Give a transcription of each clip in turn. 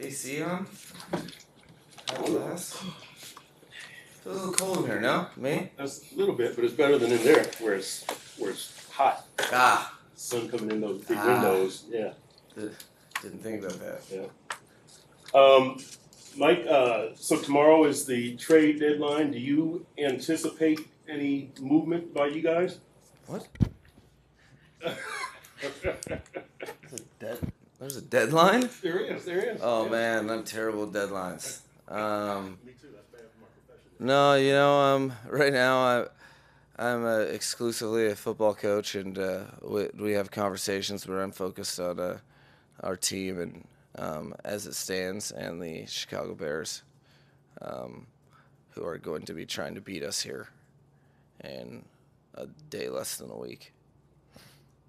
AC on? It's a little cold in here, no? Me? That's a little bit, but it's better than in there where it's hot. Ah. Sun coming in those big windows. Yeah. Didn't think about that. Yeah. Mike, so tomorrow is the trade deadline. Do you anticipate any movement by you guys? What? There's a deadline? There is. Oh, yeah. Man, I'm terrible with deadlines. Me too. That's bad for my profession. No, right now I'm exclusively a football coach, and we have conversations where I'm focused on our team and as it stands, and the Chicago Bears, who are going to be trying to beat us here in a day less than a week.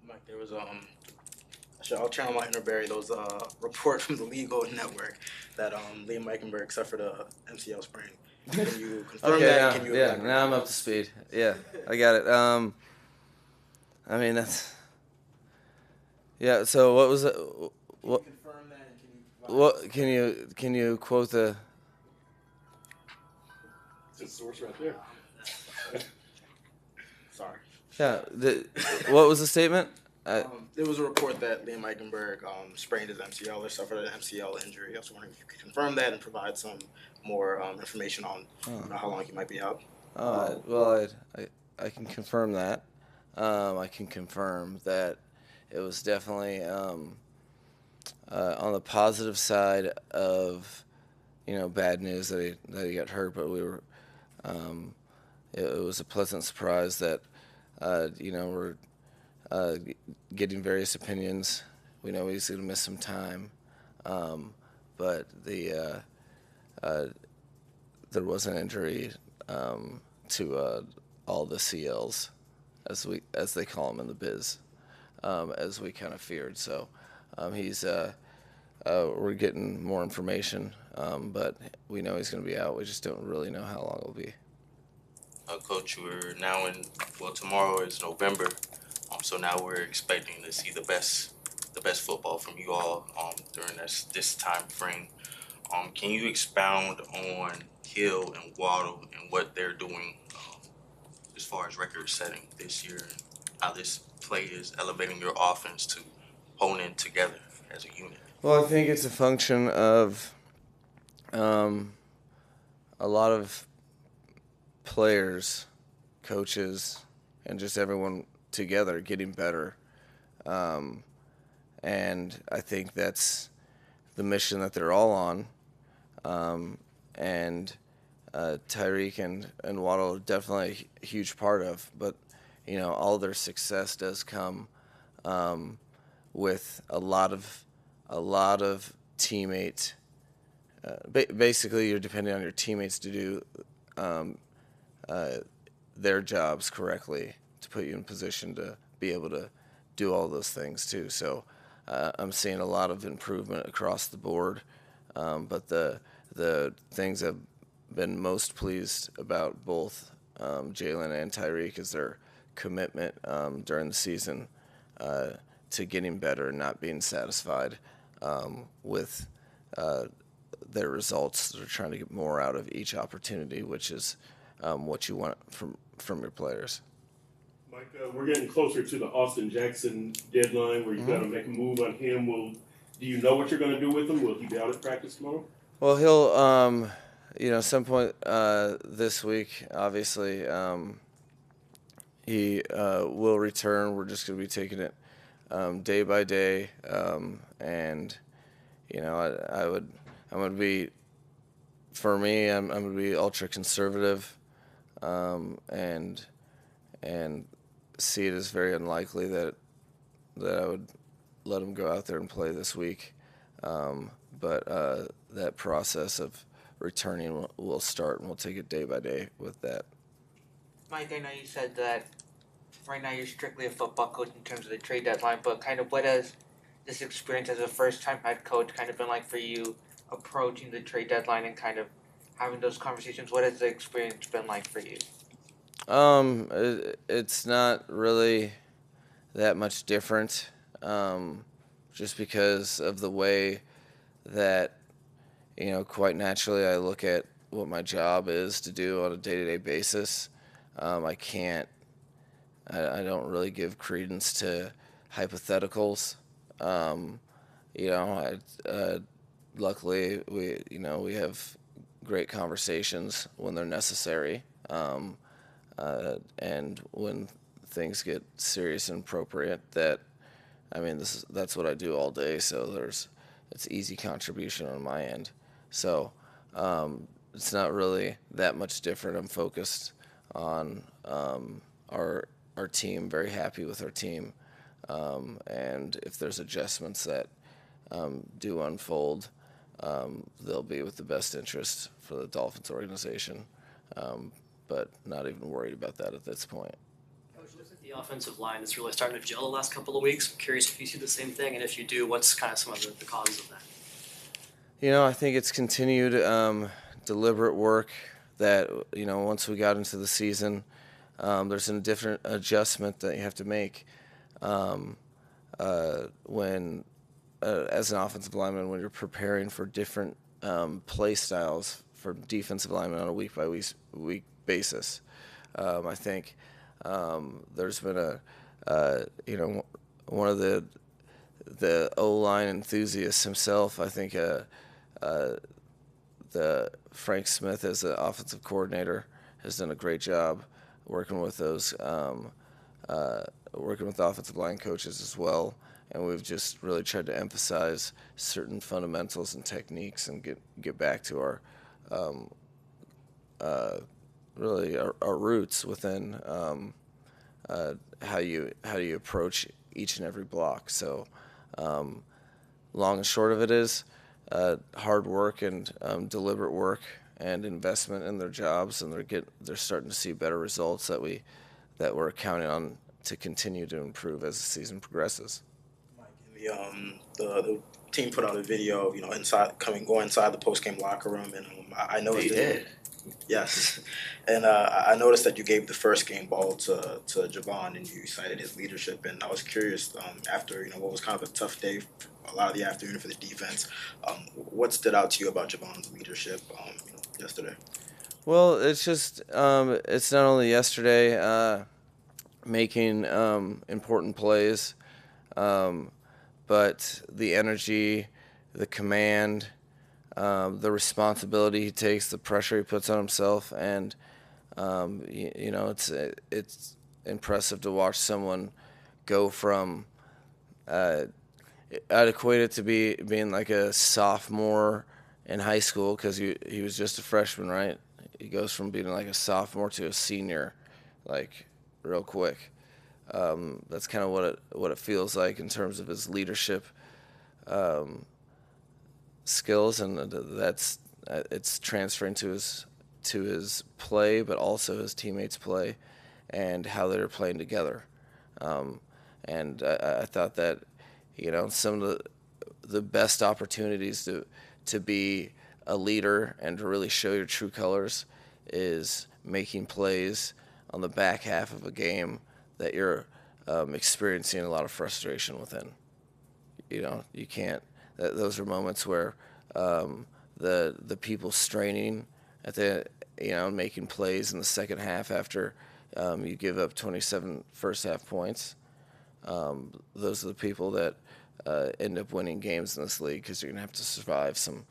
Mike, there was I'll channel my inner Barry. There was a report from the Legal Network that Liam Eichenberg suffered a MCL sprain. Can you confirm that? Can you now I'm up to speed. Yeah, I got it. I mean that's. Yeah. So what was it? What? Can you confirm that? And can you What can you quote the? It's a source right there. Sorry. Yeah. What was the statement? There was a report that Liam Eichenberg sprained his MCL or suffered an MCL injury. I was wondering if you could confirm that and provide some more information on how long he might be out. Well, I can confirm that. I can confirm that it was definitely on the positive side of bad news that he got hurt, but we were it was a pleasant surprise that we're getting various opinions. We know he's going to miss some time, but there was an injury to all the CLs, as they call them in the biz, as we kind of feared. So we're getting more information, but we know he's going to be out. We just don't really know how long it'll be. Coach, we're now tomorrow is November, so now we're expecting to see the best football from you all during this time frame. Can you expound on Hill and Waddle and what they're doing as far as record setting this year, and how this play is elevating your offense to hone in together as a unit? Well, I think it's a function of a lot of players, coaches, and just everyone together getting better. And I think that's the mission that they're all on. And Tyreek and Waddle are definitely a huge part of. But, all their success does come with a lot of teammates. Basically, you're depending on your teammates to do their jobs correctly to put you in position to be able to do all those things too. So I'm seeing a lot of improvement across the board. But the things I've been most pleased about both Jalen and Tyreek is their commitment during the season to getting better and not being satisfied with their results. They're trying to get more out of each opportunity, which is what you want from your players. Mike, we're getting closer to the Austin Jackson deadline where you got to make a move on him. Do you know what you're going to do with him? Will he be out at practice tomorrow? Well, he'll, some point this week, obviously, he will return. We're just going to be taking it day by day, and I'm going to be, for me, I'm going to be ultra conservative, and see it as very unlikely that I would let him go out there and play this week. But that process of returning will start, and we'll take it day by day with that. Mike, I know you said that right now you're strictly a football coach in terms of the trade deadline, but kind of what has this experience as a first-time head coach kind of been like for you approaching the trade deadline and kind of having those conversations? What has the experience been like for you? It's not really that much different, just because of the way that quite naturally, I look at what my job is to do on a day-to-day basis. I can't. I don't really give credence to hypotheticals. Um, luckily we have great conversations when they're necessary, and when things get serious and appropriate. That's what I do all day. So it's easy contribution on my end. So it's not really that much different. I'm focused on our team. Very happy with our team, and if there's adjustments that do unfold, they'll be with the best interest for the Dolphins organization. But not even worried about that at this point. Coach, it looks like the offensive line is really starting to gel the last couple of weeks. I'm curious if you see the same thing, and if you do, what's kind of some of the causes of that? I think it's continued deliberate work that, once we got into the season, there's a different adjustment that you have to make when, as an offensive lineman, when you're preparing for different play styles for defensive linemen on a week-by-week basis. I think there's been one of the O-line enthusiasts himself. I think the Frank Smith, as the offensive coordinator, has done a great job working with those working with the offensive line coaches as well. And we've just really tried to emphasize certain fundamentals and techniques and get back to our roots within how you approach each and every block. So long and short of it is hard work and deliberate work and investment in their jobs, and they're starting to see better results that we're counting on to continue to improve as the season progresses. The team put out a video, going inside the post-game locker room, and I noticed They did. Yes, and I noticed that you gave the first game ball to Javon, and you cited his leadership. And I was curious, after what was kind of a tough day, a lot of the afternoon for the defense, what stood out to you about Javon's leadership yesterday? Well, it's just it's not only yesterday making important plays, but the energy, the command, the responsibility he takes, the pressure he puts on himself, and it's impressive to watch someone go from. I'd equate it to being like a sophomore in high school, because he was just a freshman, right? He goes from being like a sophomore to a senior, like real quick. That's kind of what it feels like in terms of his leadership skills, and it's transferring to his play, but also his teammates' play and how they're playing together. And I thought that some of the best opportunities to be a leader and to really show your true colors is making plays on the back half of a game that you're experiencing a lot of frustration within. You can't. Those are moments where the people straining at making plays in the second half after you give up 27 first half points. Those are the people that end up winning games in this league, because you're gonna have to survive some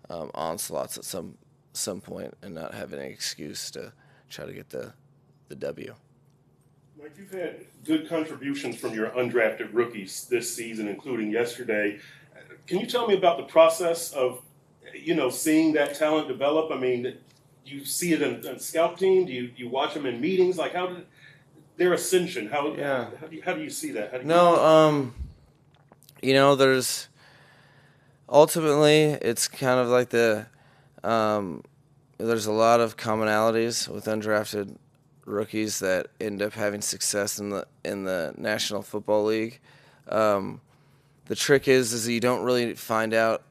onslaughts at some point and not have any excuse to try to get the W. Mike, you've had good contributions from your undrafted rookies this season, including yesterday. Can you tell me about the process of, seeing that talent develop? I mean, do you see it in a scout team? Do you watch them in meetings? Like, how did their ascension? How do you see that? There's ultimately, it's kind of like there's a lot of commonalities with undrafted rookies that end up having success in the National Football League. The trick is that you don't really find out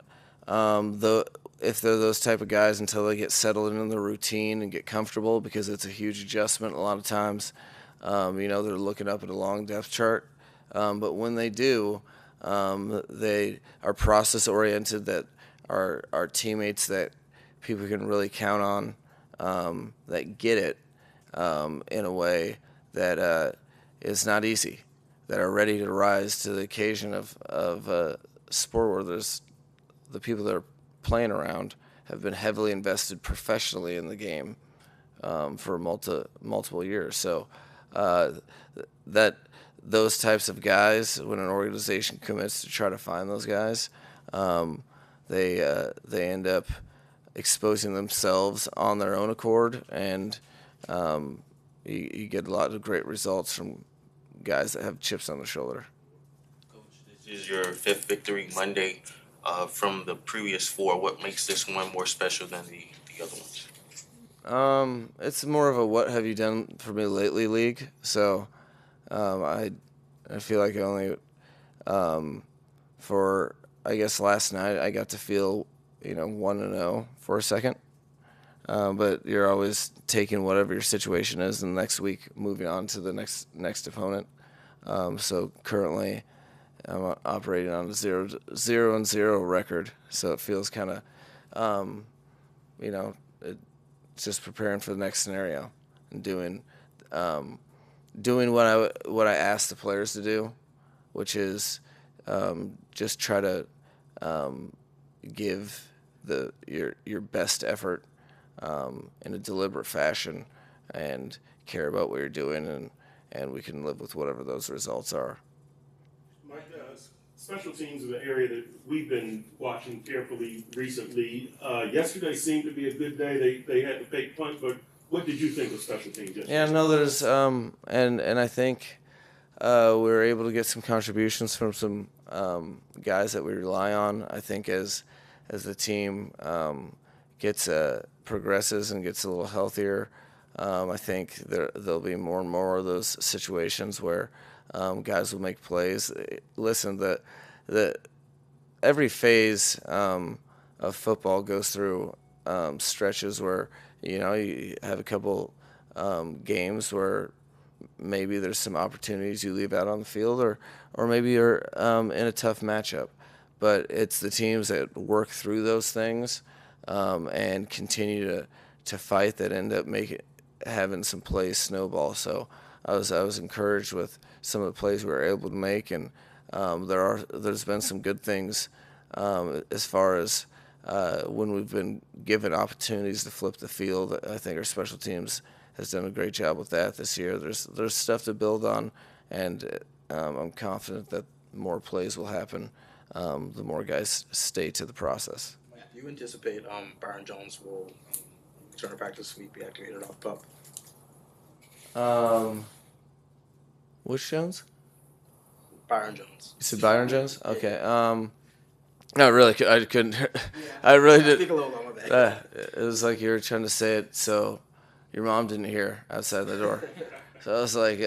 if they're those type of guys until they get settled into the routine and get comfortable, because it's a huge adjustment a lot of times. They're looking up at a long depth chart, but when they do, they are process oriented, that are teammates that people can really count on, that get it in a way that is not easy, that are ready to rise to the occasion of a sport where there's the people that are playing around have been heavily invested professionally in the game for multiple years. So that those types of guys, when an organization commits to try to find those guys, they end up exposing themselves on their own accord, and you get a lot of great results from guys that have chips on their shoulder. Coach, this is your 5th victory Monday. From the previous 4, what makes this one more special than the other ones? It's more of a what have you done for me lately league. So I feel like for I guess last night I got to feel 1-0 for a second. But you're always taking whatever your situation is, and the next week moving on to the next opponent. So currently, I'm operating on a 0-0 record. So it feels kind of, it's just preparing for the next scenario and doing what I asked the players to do, which is just try to give your best effort in a deliberate fashion, and care about what you're doing, and we can live with whatever those results are. Mike, special teams is an area that we've been watching carefully recently. Yesterday seemed to be a good day. They had to fake punt, but what did you think of special teams yesterday? Yeah, no, there's and I think we were able to get some contributions from some guys that we rely on. I think as the team gets progresses and gets a little healthier, I think there'll be more and more of those situations where guys will make plays. Listen, the every phase of football goes through stretches where you have a couple games where maybe there's some opportunities you leave out on the field, or maybe you're in a tough matchup. But it's the teams that work through those things and continue to fight that end up having some plays snowball. So I was encouraged with some of the plays we were able to make, and there's been some good things as far as when we've been given opportunities to flip the field. I think our special teams has done a great job with that this year. There's stuff to build on, and I'm confident that more plays will happen the more guys stay to the process. Do you anticipate Byron Jones will return to practice this week, be activated off pup? Which Jones? Byron Jones. You said Byron Jones? Okay. No, really, I couldn't. I really did. Speak a little on my back. It was like you were trying to say it so your mom didn't hear outside the door. So I was like,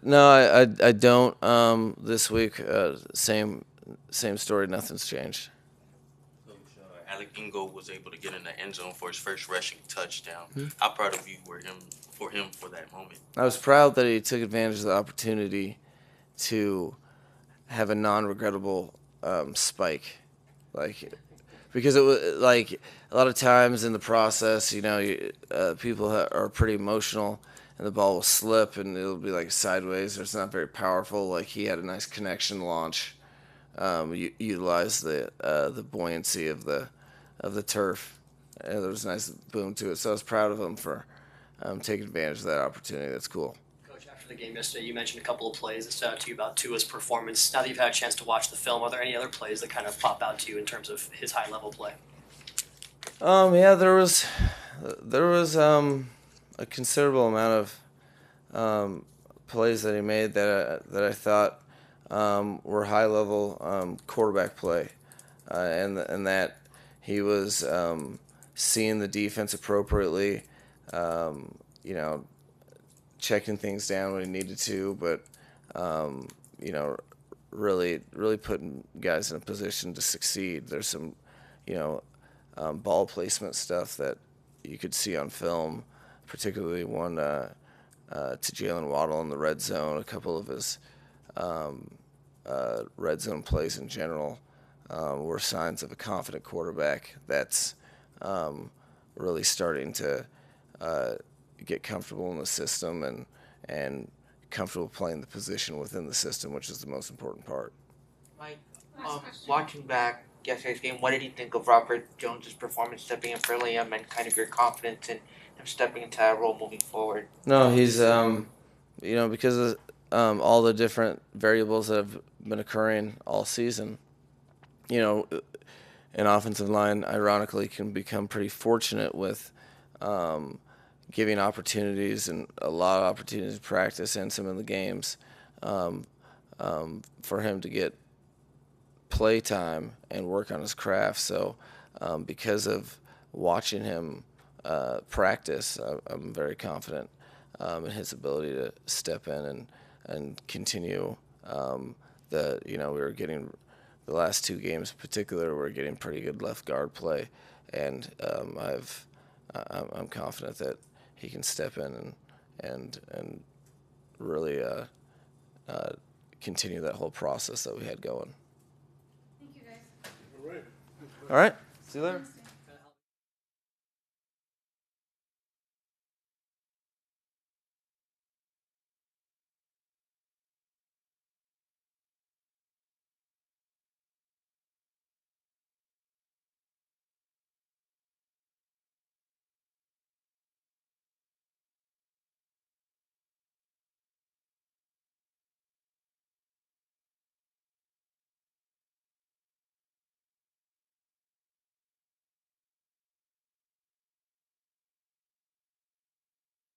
no, I don't. This week, same story. Nothing's changed. Coach, Alec Ingo was able to get in the end zone for his first rushing touchdown. How proud of you were for that moment? I was proud that he took advantage of the opportunity to have a non-regrettable spike, because it was like a lot of times in the process, people are pretty emotional, and the ball will slip and it'll be like sideways, or it's not very powerful. Like, he had a nice connection launch, utilized the buoyancy of the turf, and there was a nice boom to it. So I was proud of him for taking advantage of that opportunity. That's cool. Coach, after the game yesterday, you mentioned a couple of plays that stood out to you about Tua's performance. Now that you've had a chance to watch the film, are there any other plays that kind of pop out to you in terms of his high-level play? Yeah, there was a considerable amount of plays that he made that I thought were high-level quarterback play, and that he was seeing the defense appropriately, checking things down when he needed to, but really putting guys in a position to succeed. There's some ball placement stuff that you could see on film, particularly one to Jalen Waddle in the red zone, a couple of his red zone plays in general. were signs of a confident quarterback that's really starting to get comfortable in the system and comfortable playing the position within the system, which is the most important part. Mike, watching back yesterday's game, what did you think of Robert Jones' performance stepping in for Liam and kind of your confidence in him stepping into that role moving forward? No, he's because of all the different variables that have been occurring all season. An offensive line, ironically, can become pretty fortunate with giving opportunities and a lot of opportunities to practice and some of the games for him to get play time and work on his craft. So because of watching him practice, I'm very confident in his ability to step in and continue. We were getting the last two games in particular, we're getting pretty good left guard play, and I'm confident that he can step in and really continue that whole process that we had going. Thank you, guys. All right. All right. See you later.